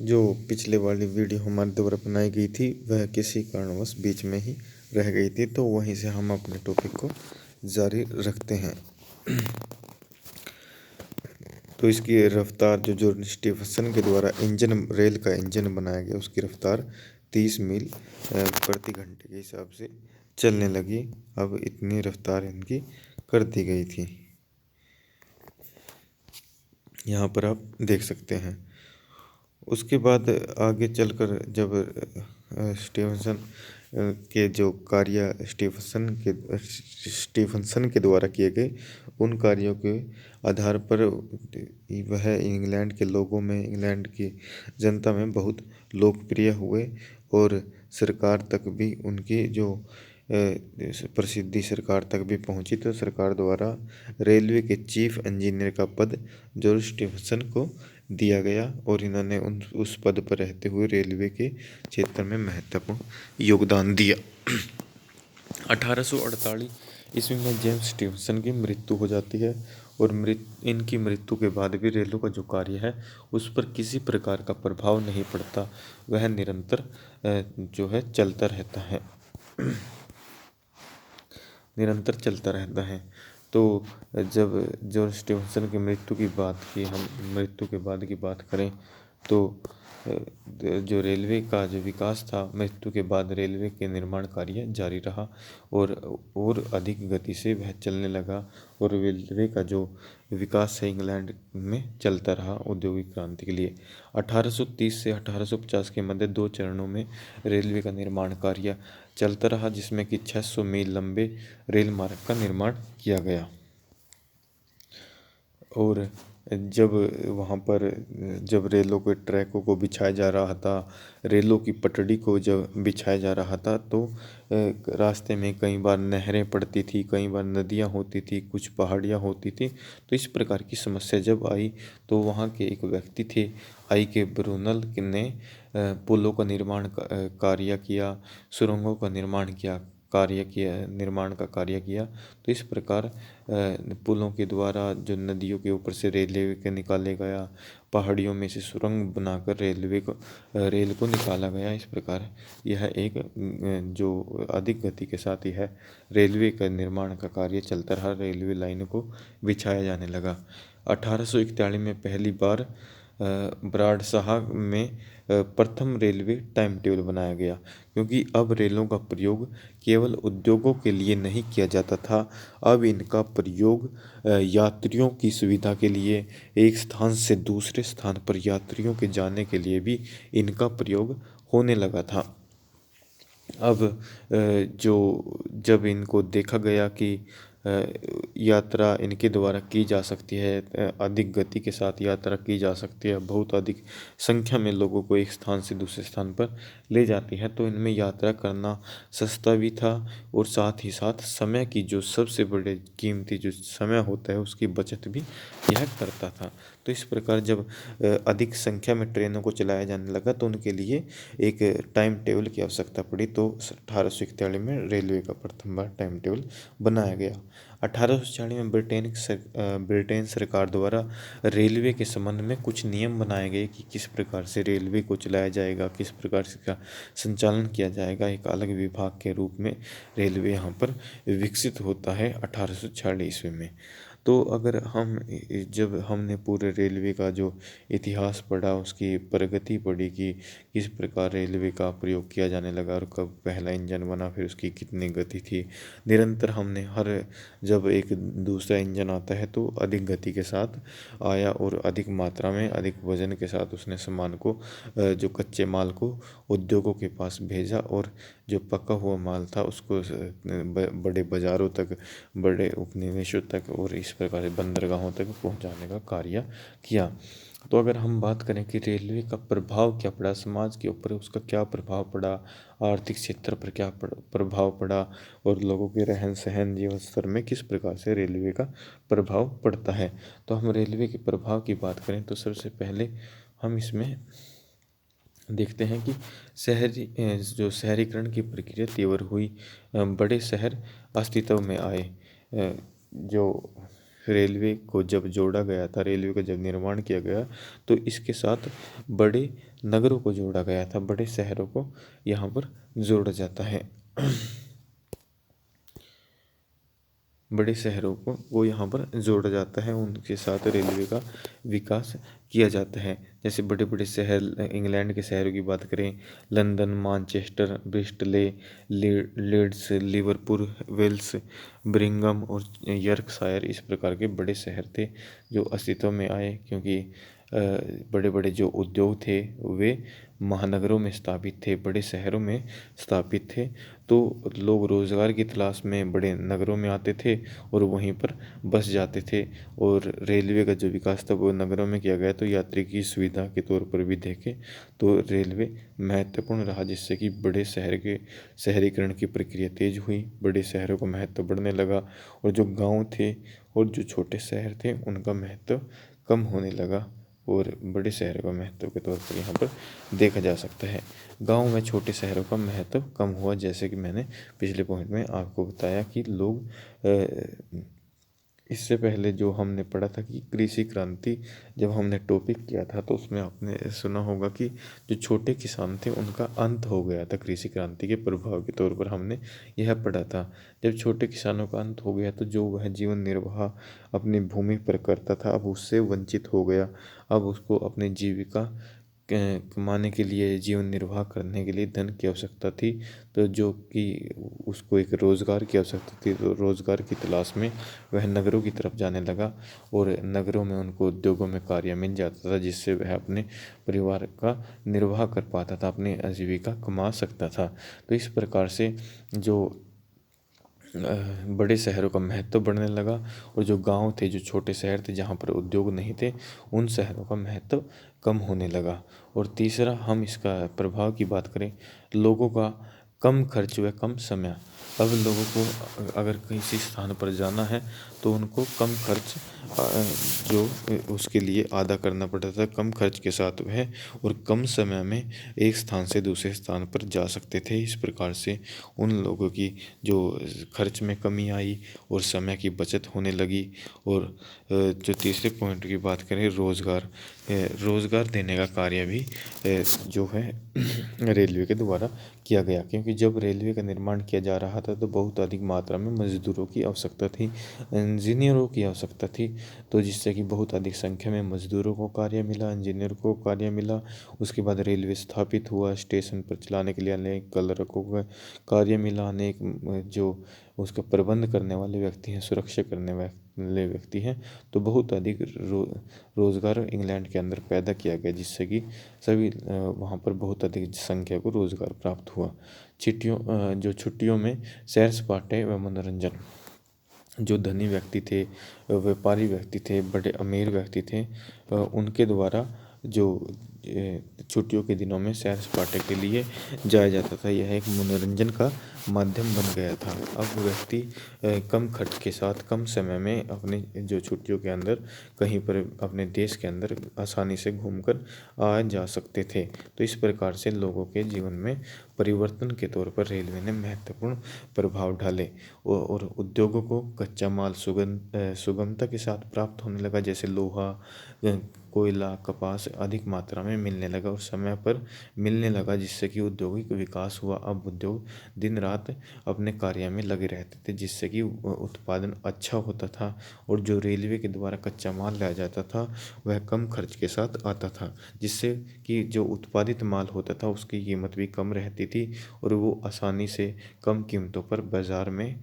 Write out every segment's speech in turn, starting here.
जो पिछले वाली वीडियो हमारे द्वारा बनाई गई थी वह किसी कारणवश बीच में ही रह गई थी, तो वहीं से हम अपने टॉपिक को जारी रखते हैं। तो इसकी रफ्तार जो स्टीफंसन के द्वारा रेल का इंजन बनाया गया, उसकी रफ्तार 30 मील प्रति घंटे के हिसाब से चलने लगी। अब इतनी रफ्तार इनकी कर दी गई थी, यहाँ पर आप देख सकते हैं। उसके बाद आगे चलकर जब स्टीफंसन के जो कार्य स्टीफंसन के द्वारा किए गए, उन कार्यों के आधार पर वह इंग्लैंड के लोगों में, इंग्लैंड की जनता में बहुत लोकप्रिय हुए और सरकार तक भी उनकी जो प्रसिद्धि सरकार तक भी पहुंची। तो सरकार द्वारा रेलवे के चीफ इंजीनियर का पद जॉर्ज स्टीफंसन को दिया गया और इन्होंने उस पद पर रहते हुए रेलवे के क्षेत्र में महत्वपूर्ण योगदान दिया। 1848 ईस्वी में जेम्स स्टीफंसन की मृत्यु हो जाती है और इनकी मृत्यु के बाद भी रेलों का जो कार्य है उस पर किसी प्रकार का प्रभाव नहीं पड़ता, वह निरंतर जो है चलता रहता है, निरंतर चलता रहता है। तो जब जॉर्ज स्टीफंसन की मृत्यु के बाद की बात करें तो जो रेलवे का जो विकास था, मृत्यु के बाद रेलवे के निर्माण कार्य जारी रहा और अधिक गति से वह चलने लगा और रेलवे का जो विकास है इंग्लैंड में चलता रहा औद्योगिक क्रांति के लिए। 1830 से 1850 के मध्य 2 चरणों में रेलवे का निर्माण कार्य चलता रहा, जिसमें कि 600 मील लंबे रेल मार्ग का निर्माण किया गया। और जब वहाँ पर जब रेलों के ट्रैकों को बिछाया जा रहा था, रेलों की पटड़ी को जब बिछाया जा रहा था, तो रास्ते में कई बार नहरें पड़ती थी, कई बार नदियाँ होती थी, कुछ पहाड़ियाँ होती थी। तो इस प्रकार की समस्या जब आई तो वहाँ के एक व्यक्ति थे आई के ब्रूनल ने पुलों का निर्माण कार्य किया, सुरंगों का निर्माण का कार्य किया। तो इस प्रकार पुलों के द्वारा जो नदियों के ऊपर से रेलवे के निकाले गया, पहाड़ियों में से सुरंग बनाकर रेल को निकाला गया। इस प्रकार यह एक जो अधिक गति के साथ यह रेलवे का निर्माण का कार्य चलता रहा, रेलवे लाइन को बिछाया जाने लगा। 1841 में पहली बार ब्राडशाह में प्रथम रेलवे टाइम टेबल बनाया गया, क्योंकि अब रेलों का प्रयोग केवल उद्योगों के लिए नहीं किया जाता था, अब इनका प्रयोग यात्रियों की सुविधा के लिए, एक स्थान से दूसरे स्थान पर यात्रियों के जाने के लिए भी इनका प्रयोग होने लगा था। अब जब इनको देखा गया कि यात्रा इनके द्वारा की जा सकती है, अधिक गति के साथ यात्रा की जा सकती है, बहुत अधिक संख्या में लोगों को एक स्थान से दूसरे स्थान पर ले जाती है, तो इनमें यात्रा करना सस्ता भी था और साथ ही साथ समय की जो सबसे बड़े कीमती जो समय होता है उसकी बचत भी यह करता था। तो इस प्रकार जब अधिक संख्या में ट्रेनों को चलाया जाने लगा तो उनके लिए एक टाइम टेबल की आवश्यकता पड़ी। तो 1841 में रेलवे का प्रथम बार टाइम टेबल बनाया गया। 1840 में ब्रिटेन सरकार द्वारा रेलवे के संबंध में कुछ नियम बनाए गए कि किस प्रकार से रेलवे को चलाया जाएगा, किस प्रकार से इसका संचालन किया जाएगा। एक अलग विभाग के रूप में रेलवे यहाँ पर विकसित होता है 1840 ईस्वी में। तो अगर जब हमने पूरे रेलवे का जो इतिहास पढ़ा, उसकी प्रगति पढ़ी कि किस प्रकार रेलवे का प्रयोग किया जाने लगा और कब पहला इंजन बना, फिर उसकी कितनी गति थी, निरंतर हमने जब एक दूसरा इंजन आता है तो अधिक गति के साथ आया और अधिक मात्रा में, अधिक वजन के साथ उसने सामान को, जो कच्चे माल को उद्योगों के पास भेजा और जो पका हुआ माल था उसको बड़े बाज़ारों तक, बड़े उपनिवेशों तक और इस प्रकार से बंदरगाहों तक पहुंचाने का कार्य किया। तो अगर हम बात करें कि रेलवे का प्रभाव क्या पड़ा समाज के ऊपर, उसका क्या प्रभाव पड़ा, आर्थिक क्षेत्र पर क्या प्रभाव पड़ा और लोगों के रहन सहन, जीवन स्तर में किस प्रकार से रेलवे का प्रभाव पड़ता है, तो हम रेलवे के प्रभाव की बात करें तो सबसे पहले हम इसमें देखते हैं कि शहरीकरण की प्रक्रिया तीव्र हुई, बड़े शहर अस्तित्व में आए। जो रेलवे को जब जोड़ा गया था, रेलवे का जब निर्माण किया गया, तो इसके साथ बड़े नगरों को जोड़ा गया था, बड़े शहरों को यहाँ पर जोड़ा जाता है। बड़े शहरों को यहाँ पर जोड़ा जाता है, उनके साथ रेलवे का विकास किया जाता है। जैसे बड़े बड़े शहर, इंग्लैंड के शहरों की बात करें, London, Manchester, Bristol, Leeds, Liverpool, Wales, Birmingham और यॉर्कशायर, इस प्रकार के बड़े शहर थे जो अस्तित्व में आए, क्योंकि बड़े बड़े जो उद्योग थे वे महानगरों में स्थापित थे, बड़े शहरों में स्थापित थे। तो लोग रोज़गार की तलाश में बड़े नगरों में आते थे और वहीं पर बस जाते थे। और रेलवे का जो विकास था वो नगरों में किया गया, तो यात्री की सुविधा के तौर पर भी देखें तो रेलवे महत्वपूर्ण रहा, जिससे कि बड़े शहर के शहरीकरण की प्रक्रिया तेज हुई, बड़े शहरों का महत्व बढ़ने लगा और जो गाँव थे और जो छोटे शहर थे उनका महत्व कम होने लगा और बड़े शहरों का महत्व के तौर पर यहाँ पर देखा जा सकता है। गांव में छोटे शहरों का महत्व कम हुआ, जैसे कि मैंने पिछले पॉइंट में आपको बताया कि लोग इससे पहले जो हमने पढ़ा था कि कृषि क्रांति, जब हमने टॉपिक किया था तो उसमें आपने सुना होगा कि जो छोटे किसान थे उनका अंत हो गया था। कृषि क्रांति के प्रभाव के तौर पर हमने यह पढ़ा था। जब छोटे किसानों का अंत हो गया तो जो वह जीवन निर्वाह अपनी भूमि पर करता था अब उससे वंचित हो गया। अब उसको अपनी जीविका कमाने के लिए, जीवन निर्वाह करने के लिए धन की आवश्यकता थी, तो जो कि उसको एक रोज़गार की आवश्यकता थी, तो रोज़गार की तलाश में वह नगरों की तरफ जाने लगा और नगरों में उनको उद्योगों में कार्य मिल जाता था, जिससे वह अपने परिवार का निर्वाह कर पाता था, अपनी आजीविका कमा सकता था। तो इस प्रकार से जो बड़े शहरों का महत्व बढ़ने लगा और जो गांव थे, जो छोटे शहर थे जहां पर उद्योग नहीं थे, उन शहरों का महत्व कम होने लगा। और तीसरा, हम इसका प्रभाव की बात करें, लोगों का कम खर्च व कम समय। अब लोगों को अगर किसी स्थान पर जाना है तो उनको कम खर्च जो उसके लिए आदा करना पड़ता था, कम खर्च के साथ वह और कम समय में एक स्थान से दूसरे स्थान पर जा सकते थे। इस प्रकार से उन लोगों की जो खर्च में कमी आई और समय की बचत होने लगी। और जो तीसरे पॉइंट की बात करें, रोज़गार देने का कार्य भी जो है रेलवे के द्वारा किया गया, क्योंकि जब रेलवे का निर्माण किया जा रहा था तो बहुत अधिक मात्रा में मजदूरों की आवश्यकता थी, इंजीनियरों की आवश्यकता थी, तो जिससे कि बहुत अधिक संख्या में मजदूरों को कार्य मिला, इंजीनियर को कार्य मिला। उसके बाद रेलवे स्थापित हुआ, स्टेशन पर चलाने के लिए अनेक क्लर्कों को कार्य मिला, अनेक जो उसका प्रबंध करने वाले व्यक्ति हैं, सुरक्षा करने वाले व्यक्ति हैं, तो बहुत अधिक रोज़गार इंग्लैंड के अंदर पैदा किया गया, जिससे कि सभी वहाँ पर बहुत अधिक संख्या को रोज़गार प्राप्त हुआ। जो छुट्टियों में सैर सपाटे व मनोरंजन, जो धनी व्यक्ति थे, व्यापारी व्यक्ति थे, बड़े अमीर व्यक्ति थे, उनके द्वारा जो छुट्टियों के दिनों में सैर सपाटे के लिए जाया जाता था, यह एक मनोरंजन का माध्यम बन गया था। अब व्यक्ति कम खर्च के साथ कम समय में अपने जो छुट्टियों के अंदर कहीं पर अपने देश के अंदर आसानी से घूमकर आ जा सकते थे। तो इस प्रकार से लोगों के जीवन में परिवर्तन के तौर पर रेलवे ने महत्वपूर्ण प्रभाव डाले और उद्योगों को कच्चा माल सुगमता के साथ प्राप्त होने लगा, जैसे लोहा, कोयला, कपास अधिक मात्रा में मिलने लगा और समय पर मिलने लगा, जिससे कि औद्योगिक विकास हुआ। अब उद्योग दिन रात अपने कार्य में लगे रहते थे, जिससे कि उत्पादन अच्छा होता था और जो रेलवे के द्वारा कच्चा माल लाया जाता था वह कम खर्च के साथ आता था, जिससे कि जो उत्पादित माल होता था उसकी कीमत भी कम रहती थी और वो आसानी से कम कीमतों पर बाज़ार में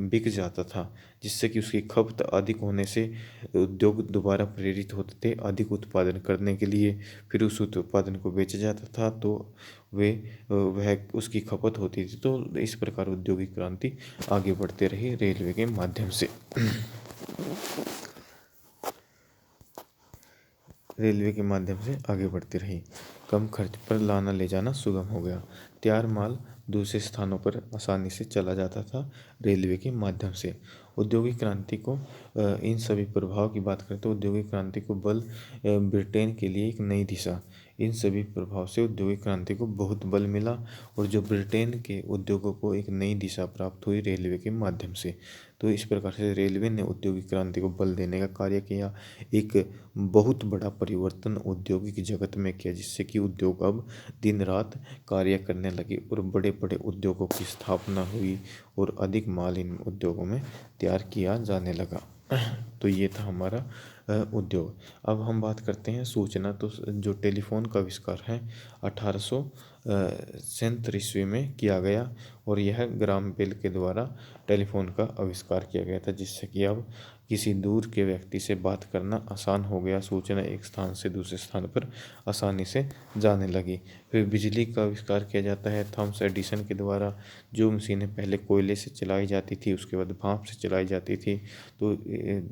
बिक जाता था, जिससे कि उसकी खपत अधिक होने से उद्योग दोबारा प्रेरित होते थे अधिक उत्पादन करने के लिए। फिर उस उत्पादन को बेचा जाता था तो वह उसकी खपत होती थी। तो इस प्रकार औद्योगिक क्रांति आगे बढ़ते रही रेलवे के माध्यम से। रेलवे के माध्यम से आगे बढ़ती रही, कम खर्च पर लाना ले जाना सुगम हो गया, तैयार माल दूसरे स्थानों पर आसानी से चला जाता था रेलवे के माध्यम से। औद्योगिक क्रांति को इन सभी प्रभाव की बात करें तो औद्योगिक क्रांति को बल ब्रिटेन के लिए एक नई दिशा, इन सभी प्रभाव से औद्योगिक क्रांति को बहुत बल मिला और जो ब्रिटेन के उद्योगों को एक नई दिशा प्राप्त हुई रेलवे के माध्यम से। तो इस प्रकार से रेलवे ने औद्योगिक क्रांति को बल देने का कार्य किया। एक बहुत बड़ा परिवर्तन औद्योगिक जगत में किया, जिससे कि उद्योग अब दिन रात कार्य करने लगे और बड़े बड़े उद्योगों की स्थापना हुई और अधिक माल इन उद्योगों में तैयार किया जाने लगा। तो ये था हमारा उद्योग। अब हम बात करते हैं सूचना। तो जो टेलीफोन का आविष्कार है 1867 ईस्वी में किया गया और यह ग्राम बेल के द्वारा टेलीफोन का आविष्कार किया गया था, जिससे कि अब किसी दूर के व्यक्ति से बात करना आसान हो गया। सूचना एक स्थान से दूसरे स्थान पर आसानी से जाने लगी। फिर बिजली का आविष्कार किया जाता है थॉमस एडिसन के द्वारा। जो मशीनें पहले कोयले से चलाई जाती थी, उसके बाद भाप से चलाई जाती थी, तो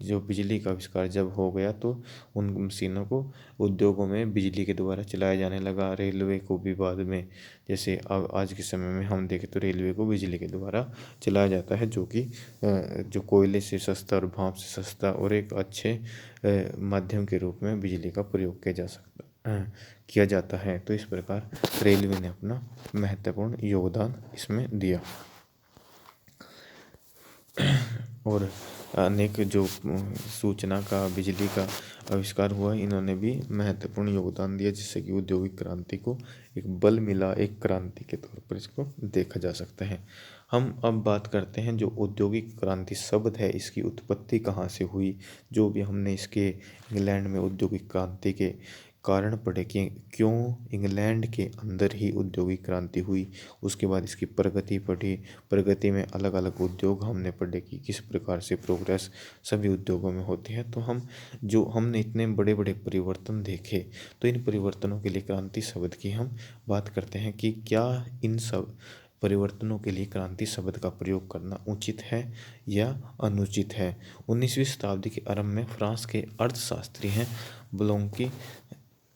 जो बिजली का आविष्कार जब हो गया तो उन मशीनों को उद्योगों में बिजली के द्वारा चलाया जाने लगा। रेलवे को भी बाद में, जैसे अब आज के समय में हम देखें तो रेलवे को बिजली के द्वारा चलाया जाता है, जो कि जो कोयले से सस्ता और भाप से सस्ता और एक अच्छे माध्यम के रूप में बिजली का प्रयोग किया जाता है। तो इस प्रकार रेलवे ने अपना महत्वपूर्ण योगदान इसमें दिया। और अनेक जो सूचना का, बिजली का आविष्कार हुआ, इन्होंने भी महत्वपूर्ण योगदान दिया, जिससे कि औद्योगिक क्रांति को एक बल मिला। एक क्रांति के तौर पर इसको देखा जा सकता है। हम अब बात करते हैं जो औद्योगिक क्रांति शब्द है, इसकी उत्पत्ति कहाँ से हुई। जो भी हमने इसके इंग्लैंड में औद्योगिक क्रांति के कारण पढ़े कि क्यों इंग्लैंड के अंदर ही औद्योगिक क्रांति हुई, उसके बाद इसकी प्रगति पढ़ी। प्रगति में अलग अलग उद्योग हमने पढ़े कि किस प्रकार से प्रोग्रेस सभी उद्योगों में होती है। तो हमने इतने बड़े बड़े परिवर्तन देखे, तो इन परिवर्तनों के लिए क्रांति शब्द की हम बात करते हैं कि क्या इन सब परिवर्तनों के लिए क्रांति शब्द का प्रयोग करना उचित है या अनुचित है। 19वीं शताब्दी के आरंभ में फ्रांस के अर्थशास्त्री हैं ब्लोंकी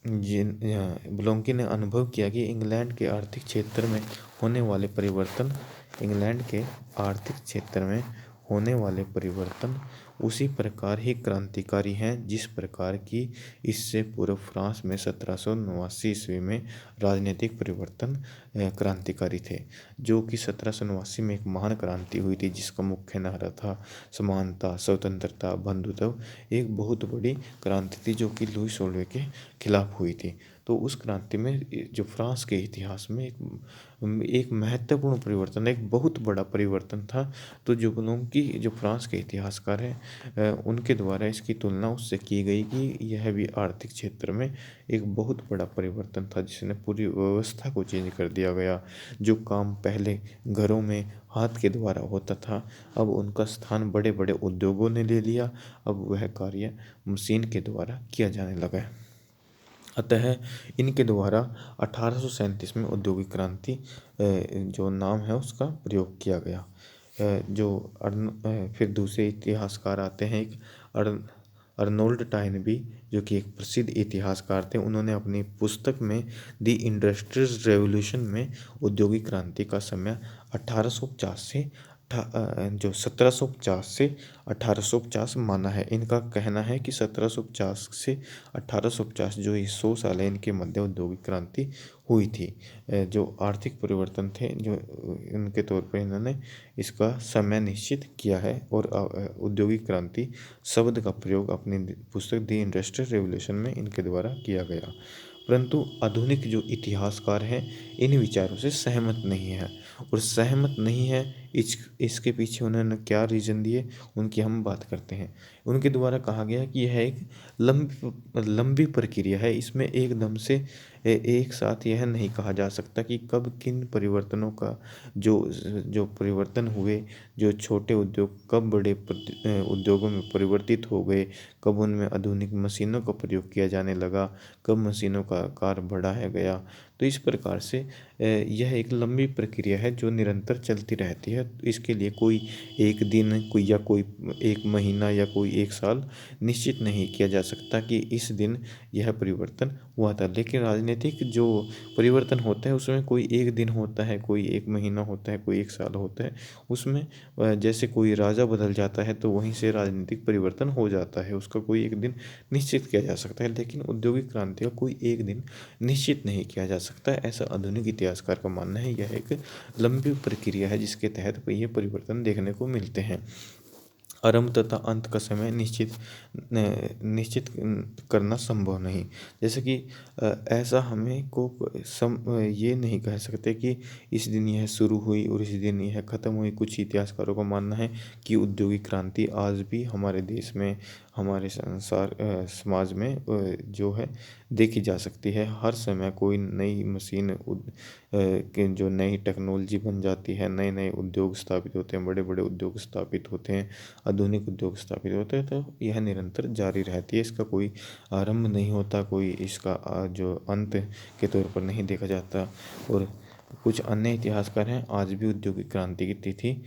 ब्लोंकी ने अनुभव किया कि इंग्लैंड के आर्थिक क्षेत्र में होने वाले परिवर्तन उसी प्रकार ही क्रांतिकारी हैं जिस प्रकार की इससे पूर्व फ्रांस में 1789 ईस्वी में राजनीतिक परिवर्तन क्रांतिकारी थे। जो कि 1789 में एक महान क्रांति हुई थी, जिसका मुख्य नारा था समानता, स्वतंत्रता, बंधुत्व। एक बहुत बड़ी क्रांति थी जो कि लुई सोल्वे के खिलाफ हुई थी। तो उस क्रांति में जो फ्रांस के इतिहास में एक महत्वपूर्ण परिवर्तन, एक बहुत बड़ा परिवर्तन था। तो जो ब्लोंकी जो फ्रांस के इतिहासकार हैं, उनके द्वारा इसकी तुलना उससे की गई कि यह भी आर्थिक क्षेत्र में एक बहुत बड़ा परिवर्तन था, जिसने पूरी व्यवस्था को चेंज कर दिया गया। जो काम पहले घरों में हाथ के द्वारा होता था, अब उनका स्थान बड़े बड़े उद्योगों ने ले लिया। अब वह कार्य मशीन के द्वारा किया जाने लगा है। अतः इनके द्वारा 1837 में औद्योगिक क्रांति जो नाम है उसका प्रयोग किया गया। फिर दूसरे इतिहासकार आते हैं, एक अर्नोल्ड टाइनबी, जो कि एक प्रसिद्ध इतिहासकार थे। उन्होंने अपनी पुस्तक में द इंडस्ट्रियल रेवोल्यूशन में औद्योगिक क्रांति का समय 1750 से 1850 माना है। इनका कहना है कि 1750 से 1850 जो ये 100 साल है, इनके मध्य औद्योगिक क्रांति हुई थी। जो आर्थिक परिवर्तन थे, जो इनके तौर पर इन्होंने इसका समय निश्चित किया है। और औद्योगिक क्रांति शब्द का प्रयोग अपनी पुस्तक द इंडस्ट्रियल रेवोल्यूशन में इनके द्वारा किया गया। परंतु आधुनिक जो इतिहासकार हैं, इन विचारों से सहमत नहीं है। और सहमत नहीं है, इसके पीछे उन्होंने क्या रीज़न दिए, उनकी हम बात करते हैं। उनके द्वारा कहा गया कि यह एक लंबी प्रक्रिया है। इसमें एकदम से एक साथ यह नहीं कहा जा सकता कि कब किन परिवर्तनों का जो परिवर्तन हुए, जो छोटे उद्योग कब बड़े उद्योगों में परिवर्तित हो गए, कब उनमें आधुनिक मशीनों का प्रयोग किया जाने लगा, कब मशीनों का आकार बढ़ाया गया। तो इस प्रकार से यह एक लंबी प्रक्रिया है जो निरंतर चलती रहती है। इसके लिए कोई एक दिन या कोई एक महीना या कोई एक साल निश्चित नहीं किया जा सकता कि इस दिन यह परिवर्तन हुआ था। लेकिन राजनीतिक जो परिवर्तन होता है उसमें कोई एक दिन होता है, कोई एक महीना होता है, कोई एक साल होता है। उसमें जैसे कोई राजा बदल जाता है तो वहीं से राजनीतिक परिवर्तन हो जाता है, उसका कोई एक दिन निश्चित किया जा सकता है। लेकिन औद्योगिक क्रांति का कोई एक दिन निश्चित नहीं किया जा सकता, ऐसा आधुनिक इतिहासकार का मानना है। यह एक लंबी प्रक्रिया है जिसके तहत ये परिवर्तन देखने को मिलते हैं। आरंभ तथा अंत का समय निश्चित करना संभव नहीं। जैसे कि ऐसा हमें ये नहीं कह सकते कि इस दिन यह शुरू हुई और इस दिन यह खत्म हुई। कुछ इतिहासकारों का मानना है कि औद्योगिक क्रांति आज भी हमारे देश में, हमारे समाज में जो है देखी जा सकती है। हर समय कोई नई मशीन कि जो नई टेक्नोलॉजी बन जाती है, नए नए उद्योग स्थापित होते हैं, बड़े बड़े उद्योग स्थापित होते हैं, आधुनिक उद्योग स्थापित होते हैं, तो यह निरंतर जारी रहती है। इसका कोई आरंभ नहीं होता, कोई इसका जो अंत के तौर पर नहीं देखा जाता। और कुछ अन्य इतिहासकार हैं, आज भी औद्योगिक क्रांति की तिथि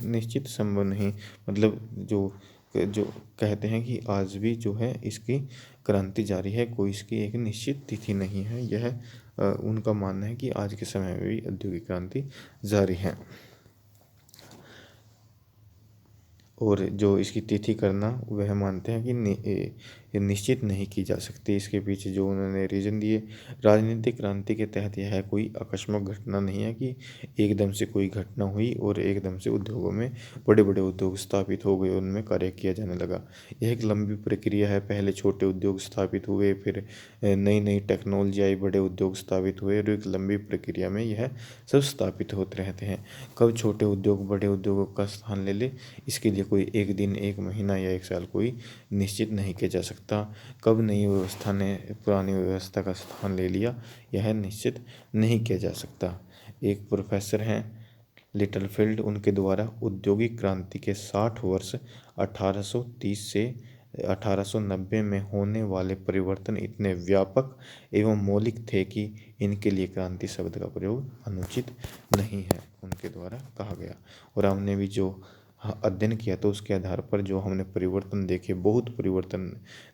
निश्चित संभव नहीं, मतलब जो जो कहते हैं कि आज भी जो है इसकी क्रांति जारी है, कोई इसकी एक निश्चित तिथि नहीं है। यह उनका मानना है कि आज के समय में भी औद्योगिक क्रांति जारी है। और जो इसकी तिथि करना, वह मानते हैं कि ये निश्चित नहीं की जा सकती। इसके पीछे जो उन्होंने रीज़न दिए, राजनीतिक क्रांति के तहत यह कोई आकस्मिक घटना नहीं है कि एकदम से कोई घटना हुई और एकदम से उद्योगों में बड़े बड़े उद्योग स्थापित हो गए, उनमें कार्य किया जाने लगा। यह एक लंबी प्रक्रिया है। पहले छोटे उद्योग स्थापित हुए, फिर नई नई टेक्नोलॉजी आई, बड़े उद्योग स्थापित हुए, और एक लंबी प्रक्रिया में यह सब स्थापित होते रहते हैं। कब छोटे उद्योग बड़े उद्योगों का स्थान ले ले, इसके लिए कोई एक दिन, एक महीना या एक साल कोई निश्चित नहीं किया जा सकता। कब नई व्यवस्था ने पुरानी व्यवस्था का स्थान ले लिया, यह निश्चित नहीं किया जा सकता। एक प्रोफेसर हैं लिटलफील्ड, उनके द्वारा औद्योगिक क्रांति के 60 वर्ष 1830 से 1890 में होने वाले परिवर्तन इतने व्यापक एवं मौलिक थे कि इनके लिए क्रांति शब्द का प्रयोग अनुचित नहीं है, उनके द्वारा कहा गया। और हमने भी जो अध्ययन किया तो उसके आधार पर जो हमने परिवर्तन देखे, बहुत परिवर्तन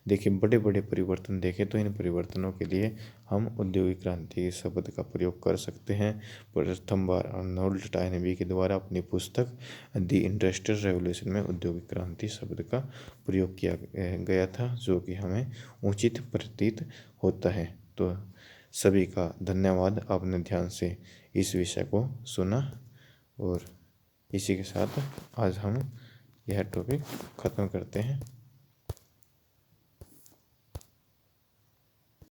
देखे, बड़े बड़े परिवर्तन देखे, तो इन परिवर्तनों के लिए हम औद्योगिक क्रांति शब्द का प्रयोग कर सकते हैं। प्रथम बार आर्नोल्ड टॉयनबी के द्वारा अपनी पुस्तक द इंडस्ट्रियल रेवोल्यूशन में औद्योगिक क्रांति शब्द का प्रयोग किया गया था, जो कि हमें उचित प्रतीत होता है। तो सभी का धन्यवाद, आपने ध्यान से इस विषय को सुना। और इसी के साथ आज हम यह टॉपिक ख़त्म करते हैं।